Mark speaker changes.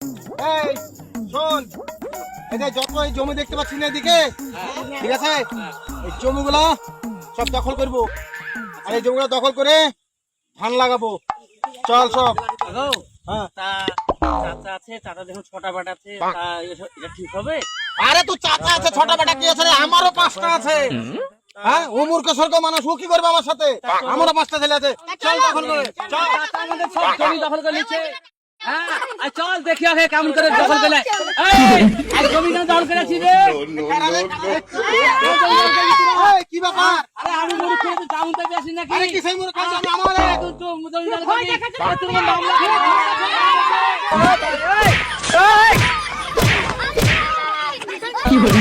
Speaker 1: এই শোন, এই যে যত এই জমি দেখতে পাচ্ছি না এদিকে, ঠিক আছে, এই জমিগুলা সব দখল করবো, আর এই জমিগুলো দখল করে ধান লাগাবো। চল সব। হ্যাঁ,
Speaker 2: চাচা আছে, চাচা দেখুন ছটা বাট আছে, তা এটা ঠিক হবে?
Speaker 1: আরে তুই চাচা আছে, ছোট বেটা কি আছে রে? আমারও 5টা আছে। হ্যাঁ, ও মূর্খ সর্গ মানুষ, ও কি করবে আমার সাথে? আমারও 5টা ছেলে আছে। চল দখল করে চল।
Speaker 2: চাচা আমাদের সব জমি দখল করে নিচ্ছে। হ্যাঁ, আর চল দেখি আগে কেমন করে দখল করে। এই জমি কেন দখল করেছি রে?
Speaker 1: এই, কি ব্যাপার?
Speaker 2: আরে আমি মনে করি তুই টাউন থেকে আসিস নাকি?
Speaker 1: আরে কিসের মূর্খ? আমারে
Speaker 2: তুই তো জমি দখল করবি। তোর মামলা
Speaker 3: কি হলো?